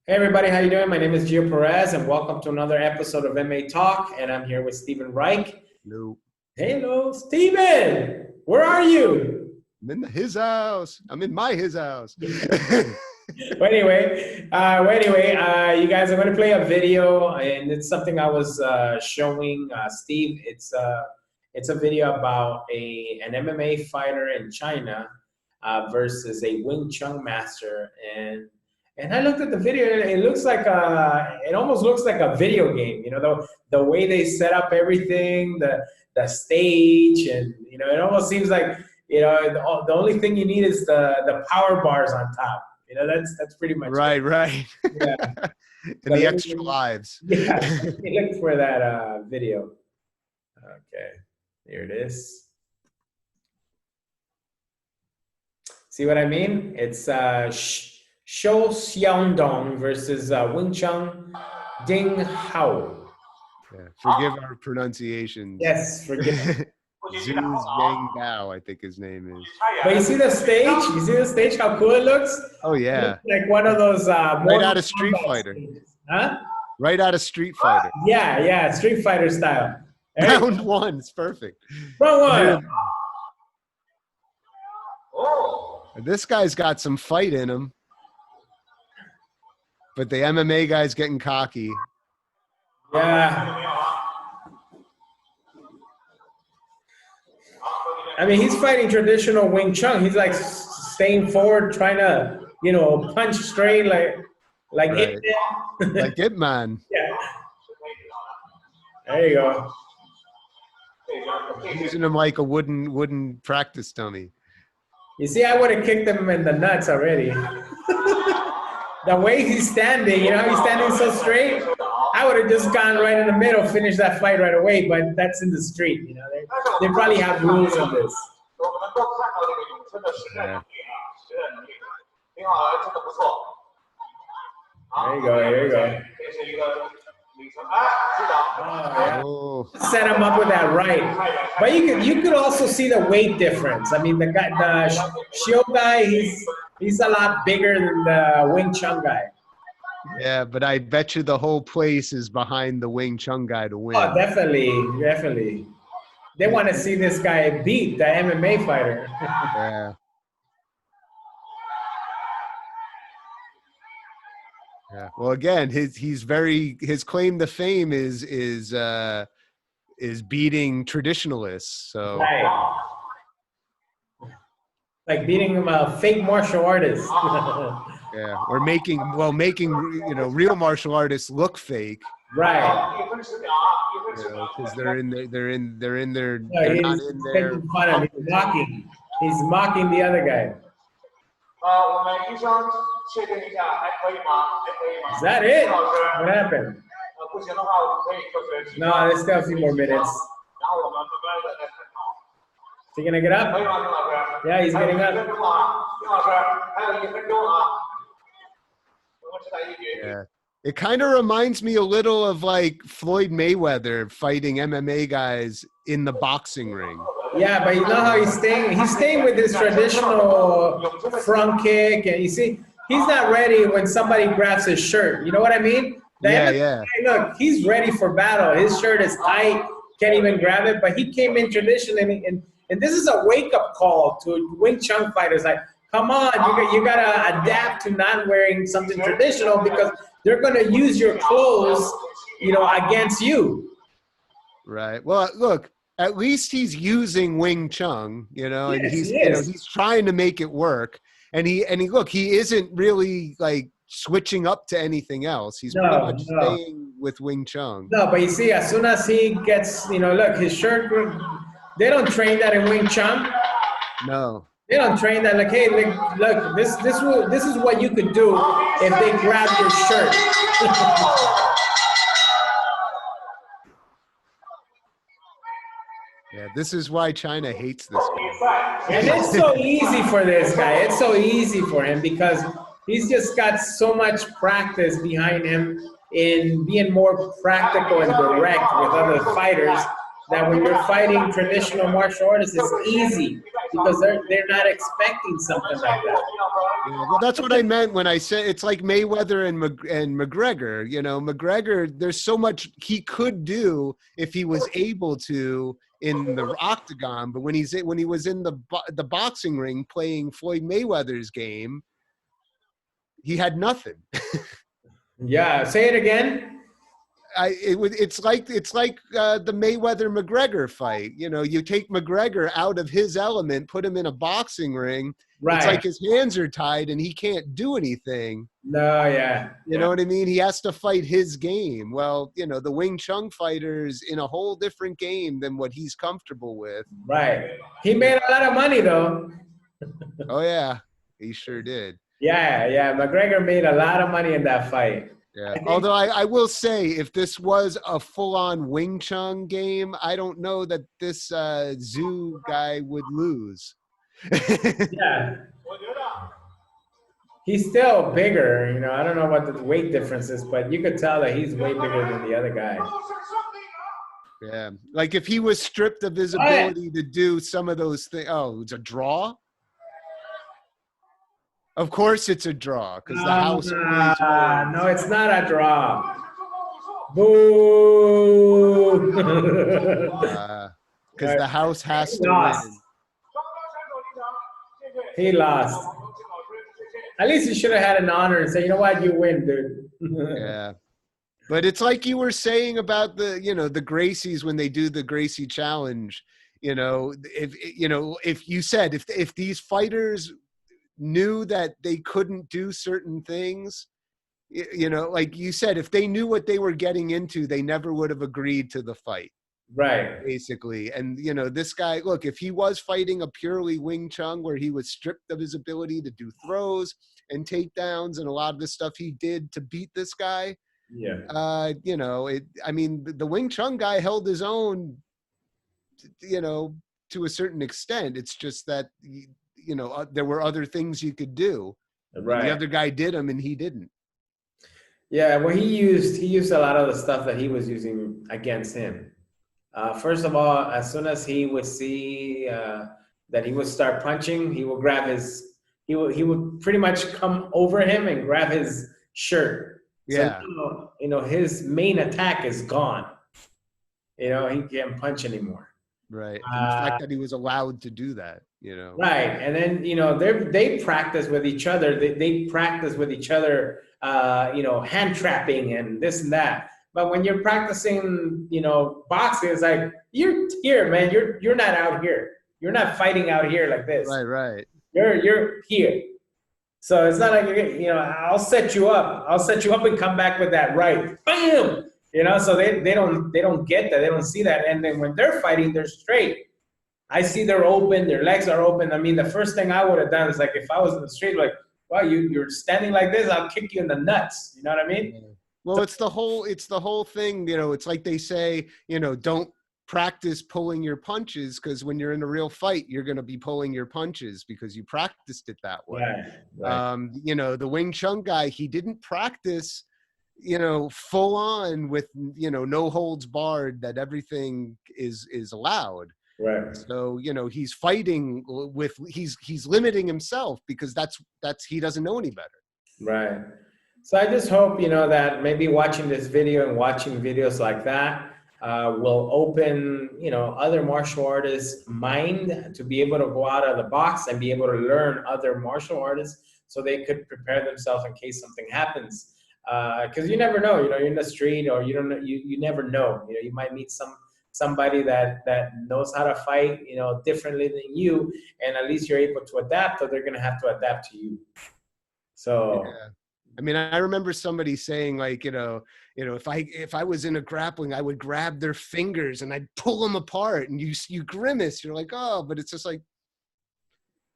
Hey everybody, how you doing? My name is Gio Perez and welcome to another episode of MMA Talk, and I'm here with Steven Reich. Hello. Hello, Steven! Where are you? I'm in his house. I'm in his house. Well, anyway, you guys, I'm going to play a video, and it's something I was showing Steve. It's a video about an MMA fighter in China versus a Wing Chun master, and I looked at the video, and it looks like it almost looks like a video game. You know, the way they set up everything, the stage, and it almost seems like the only thing you need is the power bars on top. That's pretty much right. it. Right. Yeah. And the extra lives. Yeah, look for that video. Okay, here it is. See what I mean? It's Shou Xiaodong versus Wing Chun Ding Hao. Yeah, forgive our pronunciations. Yes, forgive. Zhu Yang Bao, I think his name is. But you see the stage? You see the stage? How cool it looks? Oh yeah, like one of those right out of Street Fighter. Stages. Huh? Right out of Street Fighter. Yeah, Street Fighter style. Round one, it's perfect. Round one. This guy's got some fight in him, but the MMA guy's getting cocky. Yeah. I mean, he's fighting traditional Wing Chun. He's like staying forward, trying to, punch straight like Right. it. Like it, man. Yeah. There you go. Using him like a wooden practice dummy. You see, I would have kicked him in the nuts already. The way he's standing, he's standing so straight. I would have just gone right in the middle, finished that fight right away, but that's in the street, They probably have rules on this. Yeah. There you go. Oh, yeah. Set him up with that right. But you could also see the weight difference. I mean, the Shio guy, he's a lot bigger than the Wing Chun guy. Yeah, but I bet you the whole place is behind the Wing Chun guy to win. Oh, definitely. They want to see this guy beat the MMA fighter. Yeah. Yeah. Well, again, his claim to fame is beating traditionalists. So. Right. Like beating a fake martial artist. Yeah, or making real martial artists look fake. Right. Because they're not in there. Making fun of him. He's mocking the other guy. Is that it? What happened? No, there's still a few more minutes. Is he gonna get up? Yeah, he's getting up. Yeah. It kind of reminds me a little of like Floyd Mayweather fighting MMA guys in the boxing ring. Yeah, but you know how he's staying? He's staying with his traditional front kick, and you see, he's not ready when somebody grabs his shirt. You know what I mean? Yeah. Hey, look, he's ready for battle. His shirt is tight, can't even grab it, but he came in traditionally, and this is a wake-up call to Wing Chun fighters. Like, come on, you gotta adapt to not wearing something traditional because they're gonna use your clothes, against you. Right. Well, look, at least he's using Wing Chun, and yes, he's trying to make it work. And he isn't really like switching up to anything else. He's pretty much staying with Wing Chun. No, but you see, as soon as he gets, look, his shirt. They don't train that in Wing Chun. No. They don't train that. Like, hey, look, this is what you could do if they grab your shirt. Yeah, this is why China hates this guy. And it's so easy for this guy. It's so easy for him because he's just got so much practice behind him in being more practical and direct with other fighters. That when you're fighting traditional martial artists, it's easy because they're not expecting something like that. Yeah, well, that's what I meant when I said it's like Mayweather and McGregor. You know, McGregor, there's so much he could do if he was able to in the octagon, but when he was in the boxing ring playing Floyd Mayweather's game, he had nothing. Yeah, say it again. It's like the Mayweather McGregor fight. You know, you take McGregor out of his element, put him in a boxing ring. Right. It's like his hands are tied and he can't do anything. No, yeah. You know what I mean? He has to fight his game. Well, you know, the Wing Chun fighter's in a whole different game than what he's comfortable with. Right. He made a lot of money though. Oh yeah, he sure did. Yeah. McGregor made a lot of money in that fight. Yeah. Although I will say, if this was a full-on Wing Chun game, I don't know that this Zhu guy would lose. Yeah. He's still bigger, you know. I don't know what the weight difference is, but you could tell that he's way bigger than the other guy. Yeah. Like if he was stripped of his ability to do some of those things. Oh, it's a draw? Of course it's a draw, because the house always wins. No, it's not a draw. Boo! Because the house has to win. He lost. At least he should have had an honor and say, you know what, you win, dude. Yeah. But it's like you were saying about the Gracies when they do the Gracie challenge. You know, if you said if these fighters knew that they couldn't do certain things, you know, like you said, if they knew what they were getting into, they never would have agreed to the fight. Right. Basically. And, you know, this guy, look, if he was fighting a purely Wing Chun where he was stripped of his ability to do throws and takedowns and a lot of the stuff he did to beat this guy, you know, the Wing Chun guy held his own, you know, to a certain extent. It's just that, you know, there were other things you could do. Right. The other guy did them and he didn't. Yeah, well, he used a lot of the stuff that he was using against him. First of all, as soon as he would see that he would start punching, he would grab he would pretty much come over him and grab his shirt. Yeah. So, you know, his main attack is gone. You know, he can't punch anymore. Right. And the fact that he was allowed to do that, you know. Right. And then, you know, they practice with each other. They practice with each other, you know, hand trapping and this and that. But when you're practicing, you know, boxing, it's like, you're here, man. You're not out here. You're not fighting out here like this. Right. You're here. So it's not like, you know, I'll set you up and come back with that right. Bam! You know, so they don't get that. They don't see that. And then when they're fighting, they're straight. I see they're open. Their legs are open. I mean, the first thing I would have done is like, if I was in the street, like, wow, you're standing like this, I'll kick you in the nuts. You know what I mean? Well, it's the whole thing. You know, it's like they say, you know, don't practice pulling your punches, because when you're in a real fight, you're going to be pulling your punches because you practiced it that way. Right. You know, the Wing Chun guy, he didn't practice, you know, full on with, you know, no holds barred, that everything is allowed. Right. So, you know, he's fighting with, he's limiting himself because that's he doesn't know any better. Right. So I just hope, you know, that maybe watching this video and watching videos like that will open, you know, other martial artists' mind to be able to go out of the box and be able to learn other martial artists so they could prepare themselves in case something happens. Because you never know, you know, you're in the street, or you don't know, you never know. You know, you might meet somebody that knows how to fight, you know, differently than you, and at least you're able to adapt, or they're gonna have to adapt to you. So. Yeah. I mean, I remember somebody saying, like, you know, if I was in a grappling, I would grab their fingers and I'd pull them apart, and you grimace. You're like, oh, but it's just like,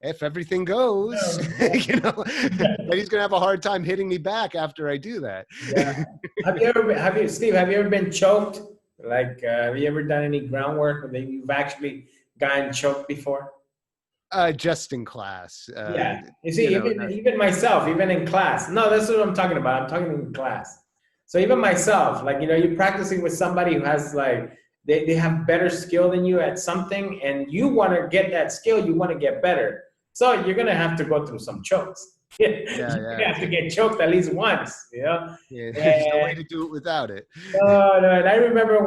if everything goes, you know, but he's gonna have a hard time hitting me back after I do that. Yeah. Steve, have you ever been choked? Like, have you ever done any groundwork where you've actually gotten choked before? Just in class. Yeah. You see, even myself, even in class. No, that's what I'm talking about. I'm talking in class. So even myself, like, you know, you're practicing with somebody who has, like, they have better skill than you at something, and you want to get that skill, you want to get better. So you're going to have to go through some chokes. You have to get choked at least once, you know? Yeah, there's no way And to do it without it. no, no. And I remember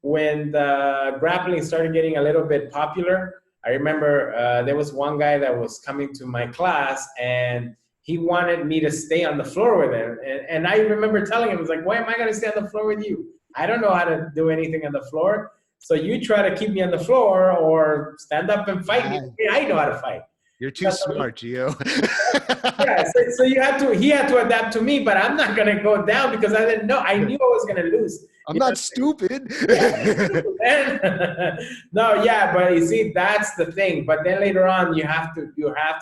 when the grappling started getting a little bit popular. I remember there was one guy that was coming to my class, and he wanted me to stay on the floor with him. And I remember telling him, I was like, why am I going to stay on the floor with you? I don't know how to do anything on the floor. So you try to keep me on the floor or stand up and fight me. I know how to fight. You're too smart, Gio. Yeah, so he had to adapt to me, but I'm not gonna go down because I didn't know. I knew I was gonna lose. I'm not stupid. No, yeah, but you see, that's the thing. But then later on, you have to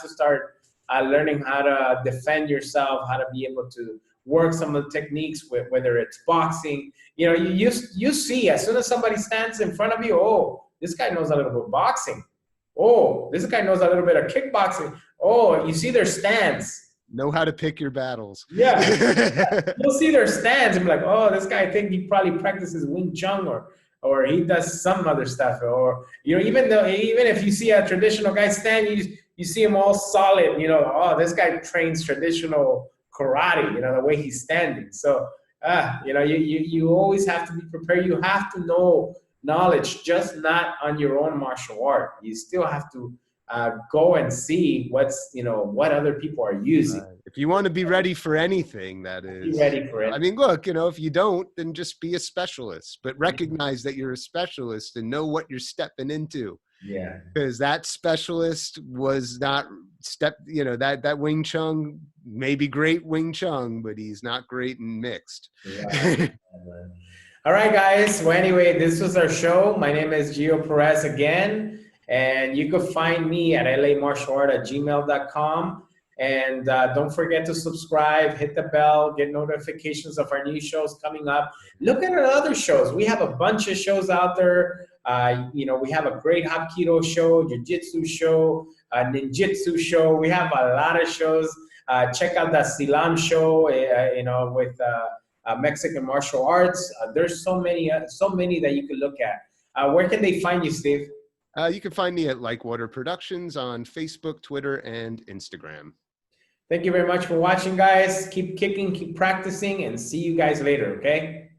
start learning how to defend yourself, how to be able to work some of the techniques, whether it's boxing. You know, you see as soon as somebody stands in front of you, oh, this guy knows a little bit of boxing. Oh, this guy knows a little bit of kickboxing. Oh, you see their stance. Know how to pick your battles. Yeah. You'll see their stance and be like, oh, this guy, I think he probably practices Wing Chun or he does some other stuff. Or, you know, even if you see a traditional guy stand, you see him all solid, you know, oh, this guy trains traditional karate, you know, the way he's standing. So, you know, you always have to be prepared. You have to know knowledge, just not on your own martial art. You still have to go and see what other people are using. If you want to be ready for anything, that is. Be ready for it. I mean, look, you know, if you don't, then just be a specialist, but recognize that you're a specialist and know what you're stepping into. Yeah. Because that specialist was not that Wing Chun may be great Wing Chun, but he's not great in mixed. Yeah. All right, guys. Well, anyway, this was our show. My name is Gio Perez again, and you can find me at LAMArtialArt@gmail.com. And don't forget to subscribe, hit the bell, get notifications of our new shows coming up. Look at our other shows. We have a bunch of shows out there. You know, we have a great Hapkido show, Jiu-Jitsu show, Ninjitsu show. We have a lot of shows. Check out the Silam show, you know, with Mexican martial arts. There's so many that you can look at. Where can they find you, Steve? You can find me at Water Productions on Facebook, Twitter, and Instagram. Thank you very much for watching, guys. Keep kicking, keep practicing, and see you guys later, okay?